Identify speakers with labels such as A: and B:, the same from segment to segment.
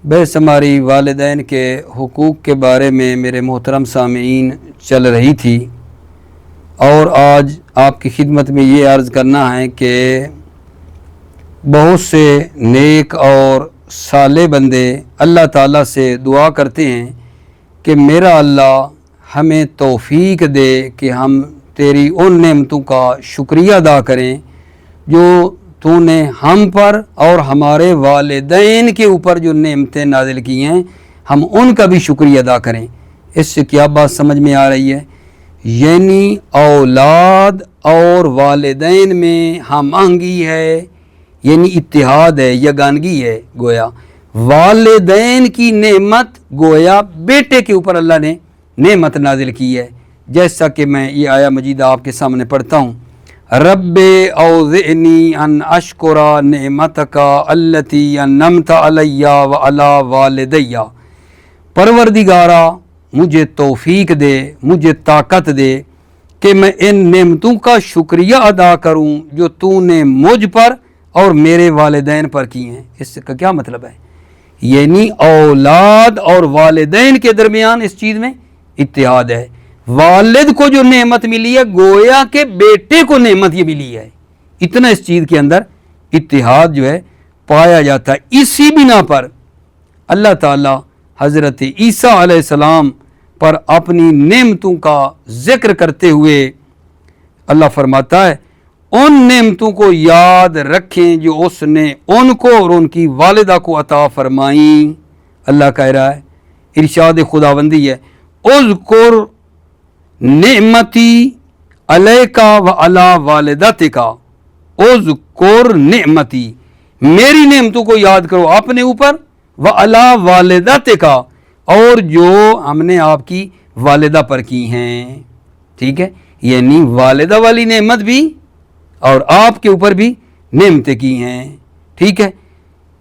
A: बहस हमारी वालिदैन के हुकूक़ के बारे में मेरे मोहतरम सामीईन चल रही थी और आज आपकी खिदमत में ये अर्ज़ करना है कि बहुत से नेक और साले बंदे अल्लाह ताला से दुआ करते हैं कि मेरा अल्लाह हमें तौफ़ीक दे कि हम तेरी उन नेमतों का शुक्रिया अदा करें जो तूने हम पर और हमारे वालिदैन के ऊपर जो नेमतें नाजिल की हैं, हम उनका भी शुक्रिया अदा करें। इससे क्या बात समझ में आ रही है? यानी औलाद और वालिदैन में हम आहंगी है, यानी इत्तिहाद है, यगानगी है। गोया वालिदैन की नेमत गोया बेटे के ऊपर अल्लाह ने नेमत नाजिल की है। जैसा कि मैं ये आया मजीदा आपके सामने पढ़ता हूँ, रब्बे औज़िनी अन अशकुरा नेमतका अल्लती अन्नमता अलैया व अला वालिदैया। परवरदिगारा मुझे तौफ़ीक दे, मुझे ताकत दे कि मैं इन नेमतों का शुक्रिया अदा करूँ जो तूने मुझ पर और मेरे वालिदैन पर की हैं। इसका क्या मतलब है? यानी औलाद और वालिदैन के दरमियान इस चीज़ में इत्तिहाद है। वालिद को जो नेमत मिली है गोया के बेटे को नेमत ये मिली है। इतना इस चीज़ के अंदर इत्तिहाद जो है पाया जाता है। इसी बिना पर अल्लाह ताला हज़रत ईसा अलैहिस्सलाम पर अपनी नेमतों का ज़िक्र करते हुए अल्लाह फरमाता है, उन नेमतों को याद रखें जो उसने उनको और उनकी वालिदा को अता फरमाई। अल्लाह कह रहा है, इरशाद खुदाबंदी है, उज़कुर नेमती अलैका व अला वालिदतिका, उज़कुर नेमती, मेरी नेमतों को याद करो अपने ऊपर, व अला वालिदतिका, और जो हमने आपकी वालिदा पर की हैं। ठीक है, यानी वालिदा वाली नेमत भी और आपके ऊपर भी नेमतें की हैं। ठीक है,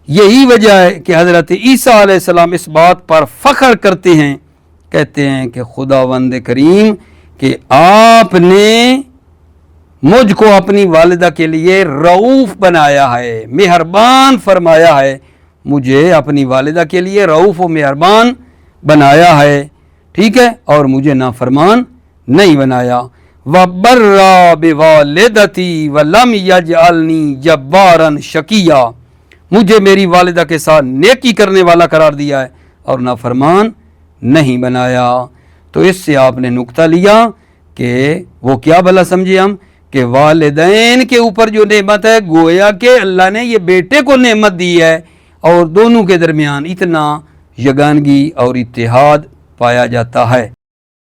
A: यही वजह है कि हज़रत ईसा अलैहिस्सलाम इस बात पर फ़ख्र करते हैं, कहते हैं कि खुदावंद करीम कि आपने मुझको अपनी वालिदा के लिए रऊफ़ बनाया है, मेहरबान फरमाया है। मुझे अपनी वालिदा के लिए रऊफ़ व मेहरबान बनाया है। ठीक है, और मुझे नाफरमान नहीं बनाया। व बर्रा बिवालिदती व लम यजअलनी जब्बारन शकिया, मुझे मेरी वालिदा के साथ नेकी करने वाला करार दिया है और नाफरमान नहीं बनाया। तो इससे आपने नुक्ता लिया कि वो क्या भला समझे हम कि वालिदैन के ऊपर जो नेमत है गोया के अल्लाह ने ये बेटे को नेमत दी है और दोनों के दरमियान इतना यगानगी और इत्तिहाद पाया जाता है।